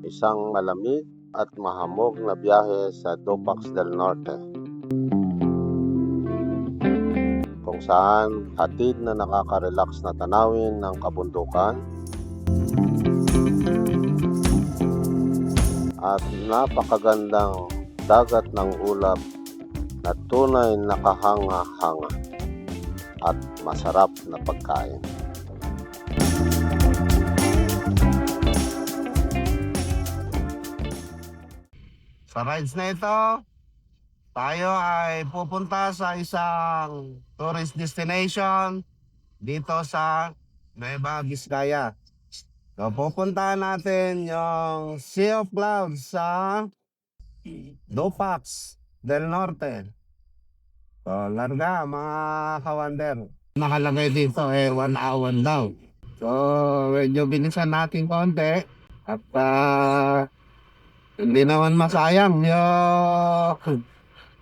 isang malamig at mahamog na biyahe sa Dupax del Norte, kung saan hatid na nakaka-relax na tanawin ng kabundukan at napakagandang dagat ng ulap na tunay nakahanga-hanga at masarap na pagkain. Sa rides na ito, tayo ay pupunta sa isang tourist destination dito sa Nueva Vizcaya. So, pupuntahan natin yung Sea of Clouds sa Dupax del Norte. So, larga mga kawander. Nakalagay dito 1 hour daw. So, medyo bilisan natin konti at hindi naman masayang yung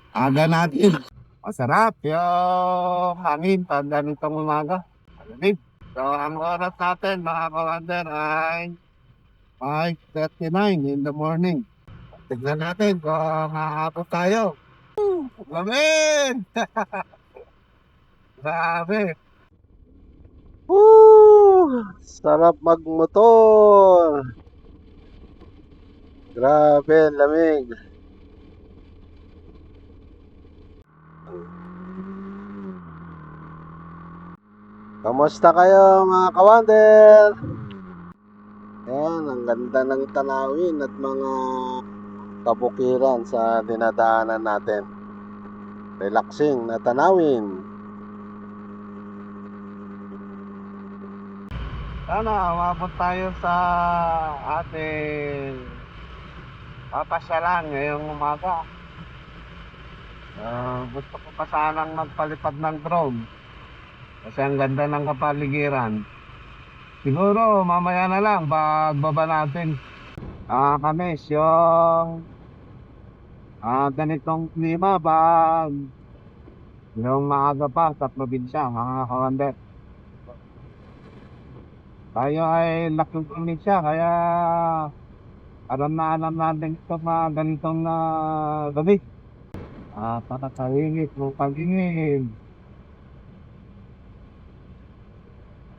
aga natin. Masarap yung hangin pag ganitong umaga. Malamig. So, ang oras natin mga kawander ay 5:39 in the morning. Tignan natin kung makakapos tayo. Lamig! Grabe. Sarap magmotor. Grabe, lamig. Kamusta kayo mga kawander? Ayan, ang ganda ng tanawin at mga kabukiran sa dinadaanan natin. Relaxing na tanawin. Sana umabot tayo sa ating papasyalan ngayong umaga. Gusto ko pa sanang magpalipad ng drone kasi ang ganda ng kapaligiran. Siguro mamaya na lang pagbaba natin. Kamis yung ganitong klima pag yung maaga pa sa probinsya mga kawander. Tayo ay laking probinsya kaya alam natin ito mga ganitong gabi. Patatawingit ng pag-ingin.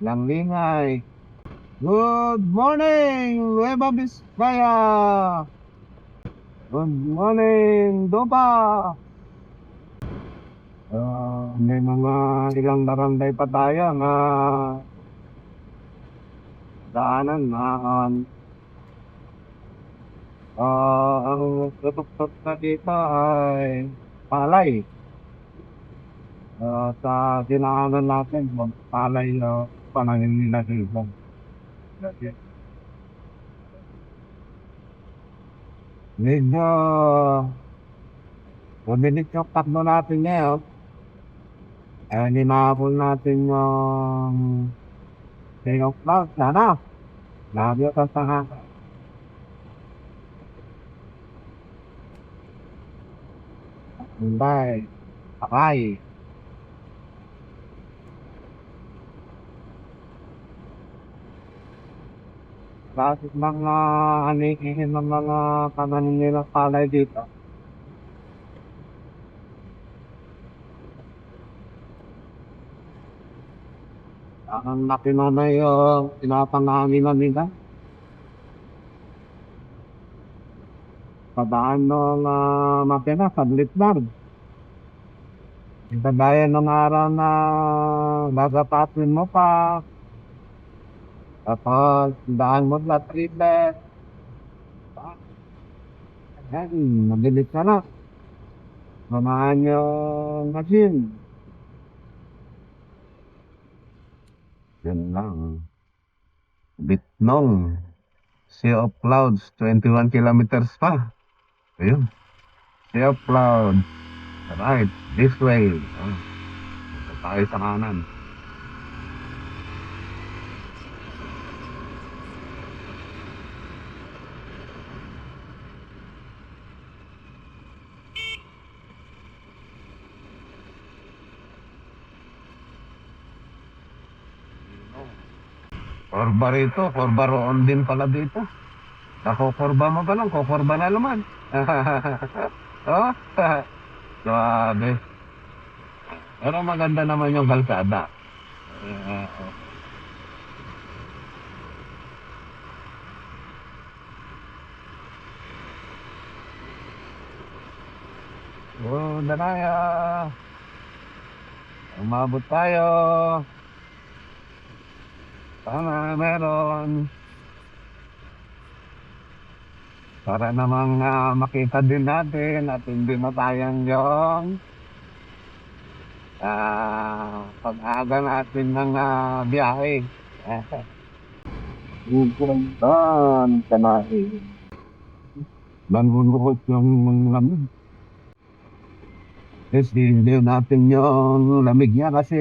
Langlingay. Good morning, Nueva Vizcaya! Good morning, Dupa! May mga ilang barangay pa tayo na daanan ang tutok na dito ay palay. Sa dinaanan natin, palay na panangin nila dito. Medyo mabilis yung takbo natin ngayon. Ninabol natin yung Sea of Clouds. Sana lagi ka sa Mumbai, Akay. Bakit mga anihin ng mga kananin nila palay dito? Ang laki na yung pinapanganginan nila. Padaan ng makina, sablit lang. Kagaya ng araw na gagapatin mo pa. Tapos daan mo na triplet. Ayan, mabilis ka na. Mamahan yung machine. Yan lang. Bitnong. Sea of Clouds, 21 kilometers pa. Ayun. Sea of Clouds. Right, this way. Punta tayo sa kanan. Corba rito, Corba roon din pala dito. Nakokorba mo pa lang, kokorba na naman. Oh, grabe. Pero maganda naman yung kalsada. Uh, oh, Danaya. Umabot tayo. Sana meron. Para namang makita din natin at hindi matayang yung pag-aga natin ng biyahe. Bukulan tanahe. Nangunukot yung lamig. Kasi hindi natin yung lamig niya kasi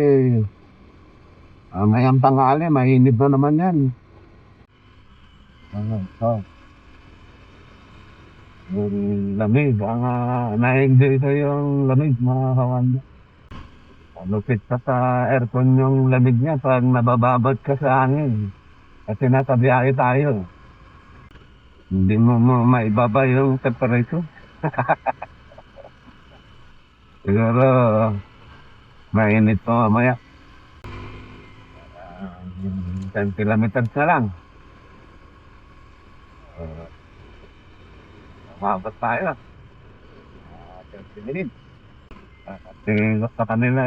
ngayong tanghali, mainit na naman yan. So, yung lamig, na-enjoy ko yung lamig mga kawan. Lupit ka sa aircon yung lamig niya pag nabababad ka sa hangin. Kasi nasa biyahe tayo. Hindi mo maibaba yung temperature. Siguro, mainit pa mamaya. 10 kilometers na lang. Umabot tayo. 30 minutes. Kasi sa kanila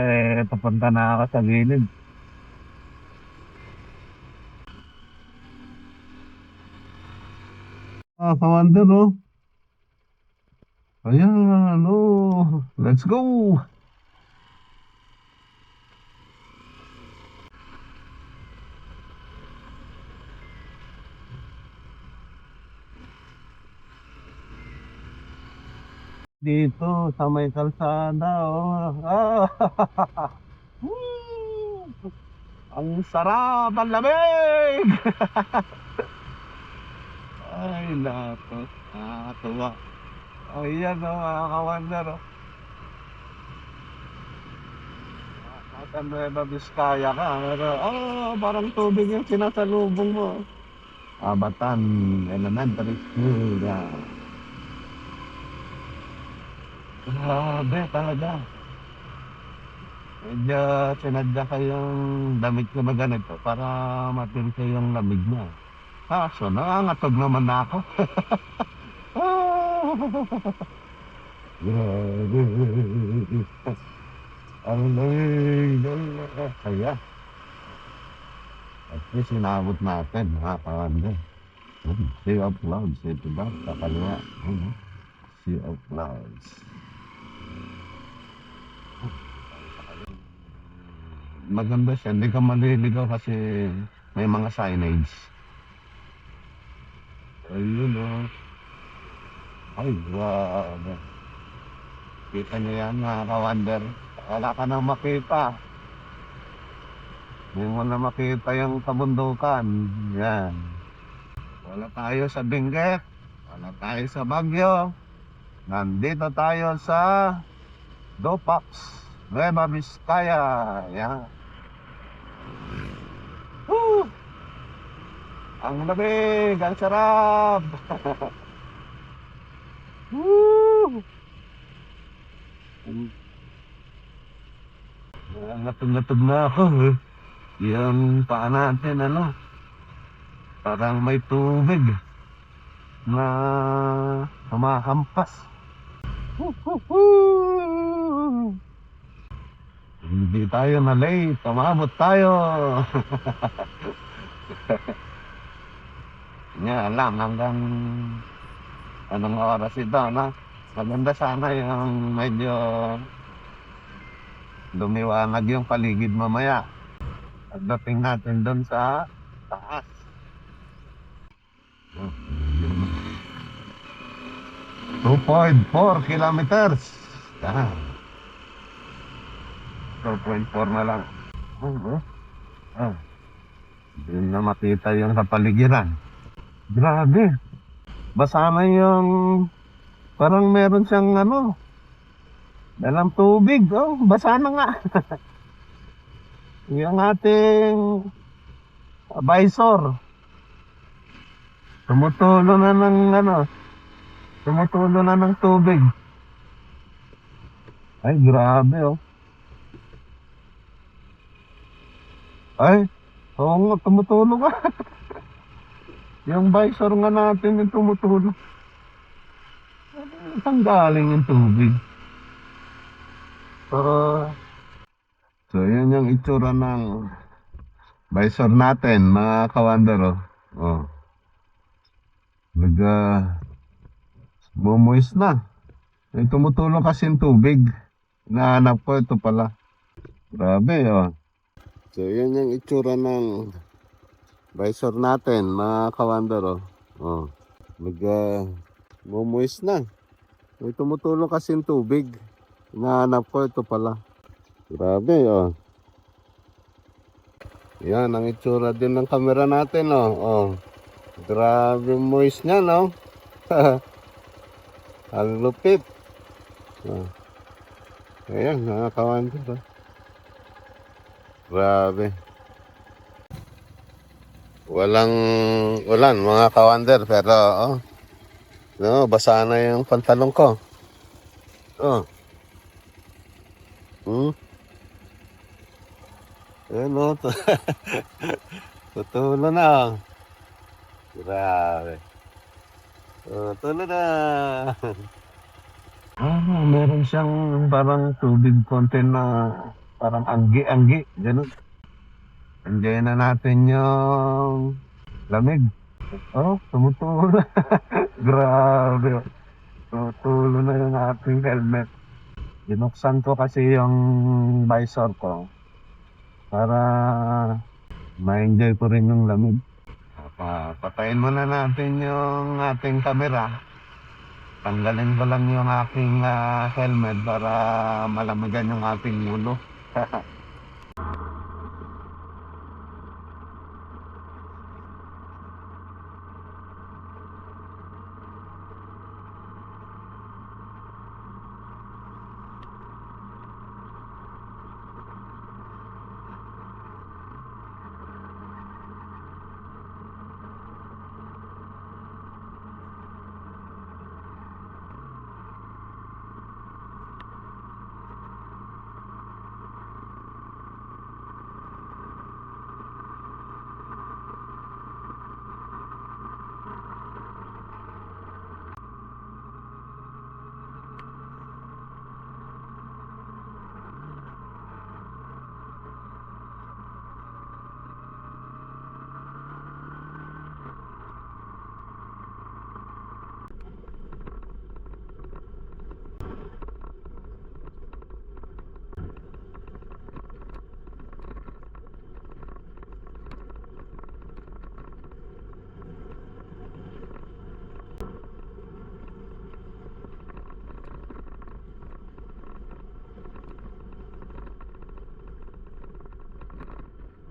papunta na ako sa gilid. Kawander, no? Ayan, no. Let's go! Dito sa may kalsada, oh. Woo! Ang sarap, ang lamig! Ay, nato. Nakakatuwa. Ayan, oh, mga kawander, oh. Nasa Nueva Vizcaya ka, pero, parang tubig yung sinasalubong mo. Batan Elementary School, yeah. Grabe talaga. Medyo sinadya kayong damit ko na ganito para matil ko yung lamig mo. Kaso nangangatog naman na ako. Grabe. Ang lamig. Kaya, at least sinabot natin, mga kawanda. Sea of Clouds, ito ba? Sa kaliwa. Sea of Clouds. Maganda siya, hindi ka maliligaw kasi may mga signage. Ayun, oh. Ay, grabe. Kita niyo yan, mga kawander. Wala ka nang makita. Hindi mo na makita yung kabundukan. Yan. Wala tayo sa Benguet. Wala tayo sa Baguio. Nandito tayo sa Dopax, Nueva Vizcaya. Yan. Woo! Ang lamig, ang sarap. Woo! Natog-natog na ako. Yung paa natin, parang may tubig na humahampas. Hindi tayo na late, tumabot tayo. Nga lang, hanggang anong oras ito, na? Maganda sana yung medyo lumiwanag yung paligid mamaya. Pagdating natin doon sa taas. 2.4 kilometers. Yan. 2.4 na lang. Hindi na makita yung sa paligiran. Grabe. Basa na yung parang meron siyang dalang tubig. Oh, basa na nga. Yung ating visor. Tumutulo na ng ano, tumutulo na ng tubig. Ay, grabe oh. Ay, oo nga, tumutulo ka. Yung visor nga natin yung tumutulo. Saan galing yung tubig? So, so yun yung itsura ng visor natin, mga kawander oh. Oh, nag bumuwis na. May tumutulong kasi yung tubig. Nahanap ko ito pala. Grabe oh. So yun yung itsura ng visor natin, mga kawander oh. Oh, nag bumuwis na. May tumutulong kasi yung tubig. Nahanap ko ito pala. Grabe oh. Yan ang itsura din ng camera natin oh. Oh. Grabe moist niya no. Ang lupit. Oh. Ayan, nakakawan dito. Grabe. Walang ulan mga kawander pero oh. No, basa na yung pantalon ko. Oh. Ayan oh. Tutulo na oh. Grabe. Tutulo na. Meron siyang parang tubig konti na parang anggi-anggi, ganun. Enjoy na natin yung lamig. Oh, tumutulo na. Grabe. Tumutulo na yung ating helmet. Binuksan ko kasi yung visor ko para ma-enjoy ko rin yung lamig. Patayin muna natin yung ating camera. Tanggalin ko lang yung aking helmet para malamigan yung ating ulo.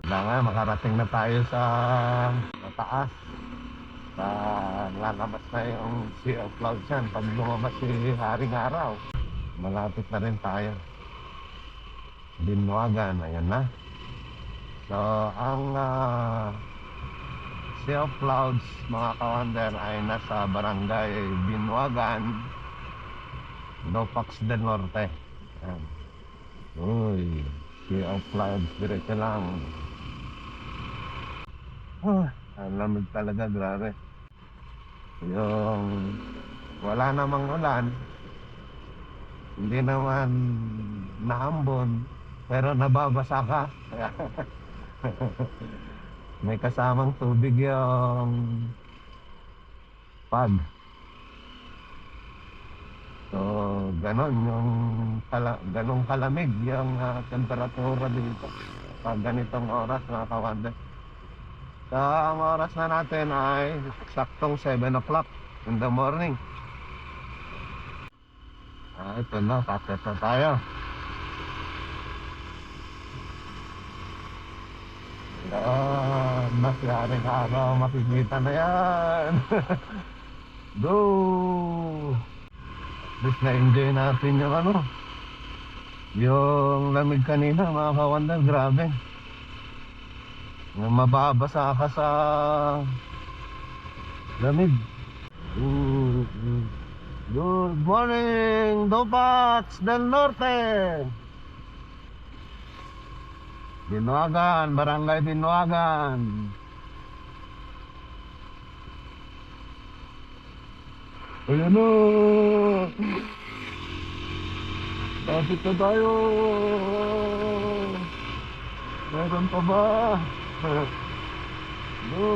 Nga, makarating na tayo sa taas. Lalabas na yung Sea of Clouds yan. Pag lumabas si Haring Araw, malapit na rin tayo. Binwagan, ayan na. So, ang Sea of Clouds, mga kawander, ay nasa barangay Binwagan, Lopax del Norte. Ayan. Uy, Sea of Clouds, diretso lang. Ang lamig talaga, grabe. Yung wala namang ulan, hindi naman naambon, pero nababasa ka. Kaya may kasamang tubig yung pag. So, ganon yung ganong kalamig yung temperatura dito pag ganitong oras, mga kawander. So, ang oras na natin ay saktong 7 o'clock in the morning. Ito na, paket na tayo. Masyaring araw, makikita na yan. Go! At least na-enjoy natin yung yung lamig kanina, mga kawander, grabe. Mababasa ka sa Lamig. Good morning, Dupats del Norte. Binuagan, Barangay Binuagan. Ayan o. Kapit na tayo. Meron pa ba? No.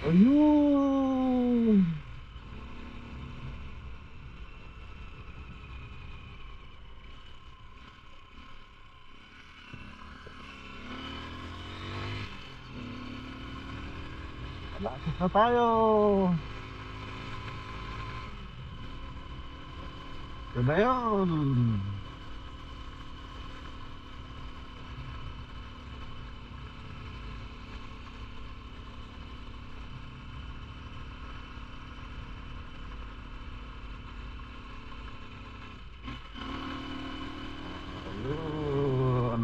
Ayun. Malapit na tayo. Ito na yun. Ayun.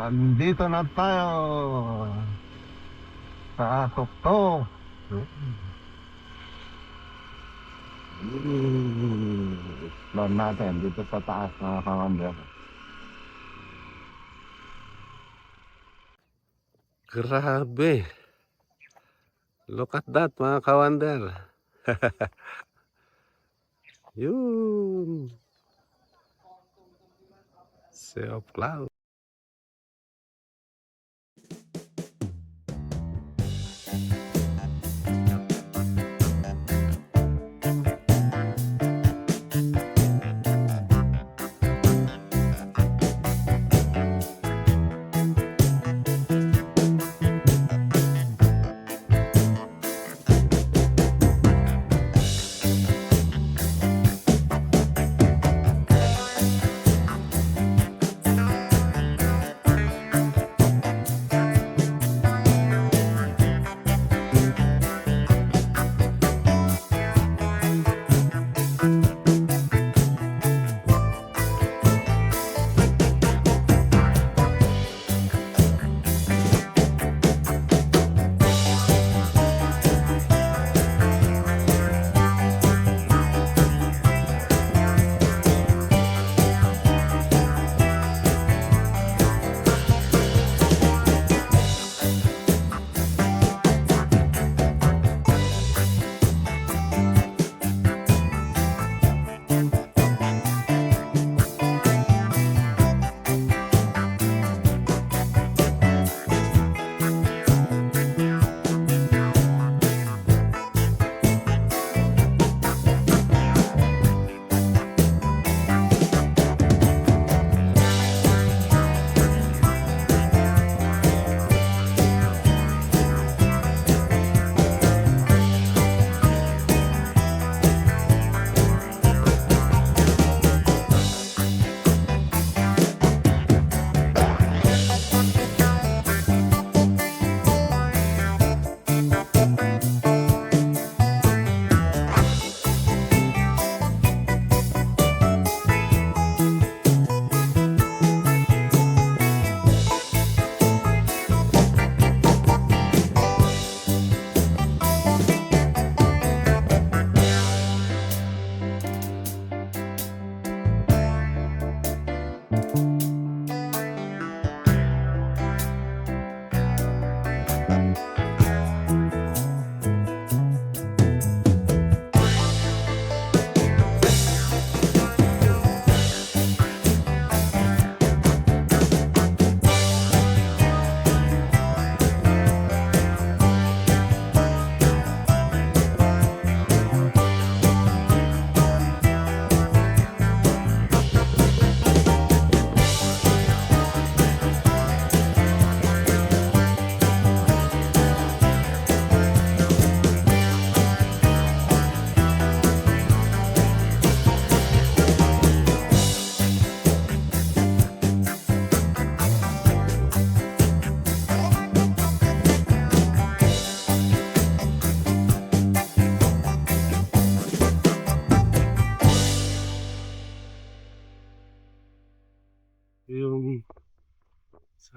Nandito na tayo sa tuktok. Explore natin dito sa taas, mga kawander. Grabe. Look at that, mga kawander. Yun. Sea of cloud.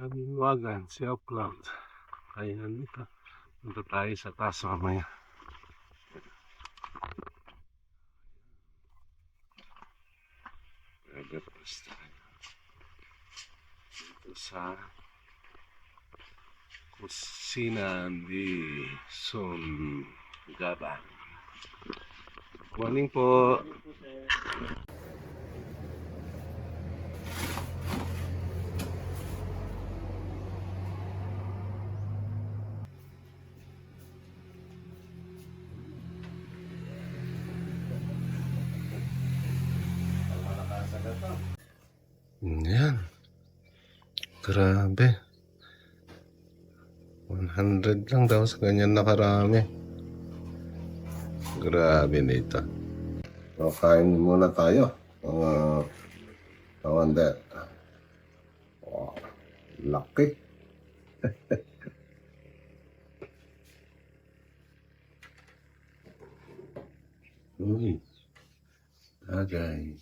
Aming wagan, Sea of Clouds. Kaya nandito. Punta tayo sa taas mamaya. Everest tayo. Dito sa Kusina di Sungaba. Morning po. Yan. Grabe. 100 lang daw sa ganyan nakarami. Grabe nito. So, kain muna tayo. Mga kawander. Wow. Laki. Uy. Tagay.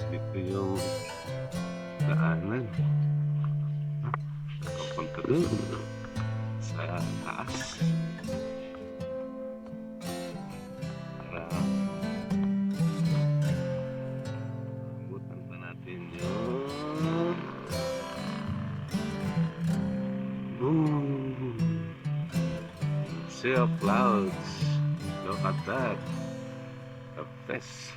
Ito yung daanan. Papunta dun sa taas. Para abutan pa natin yung Sea of Clouds. Look at that. The best.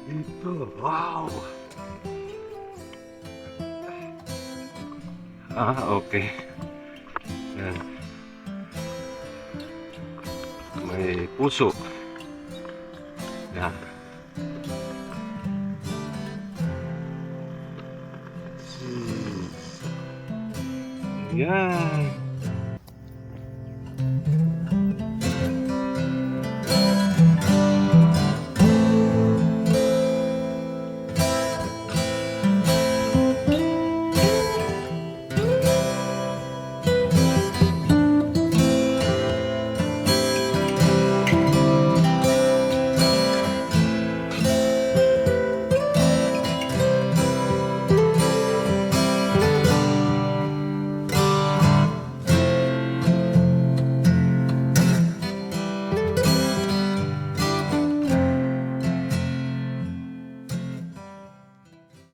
Ito. Wow. Okay. Yan. May puso. Yan. Yan.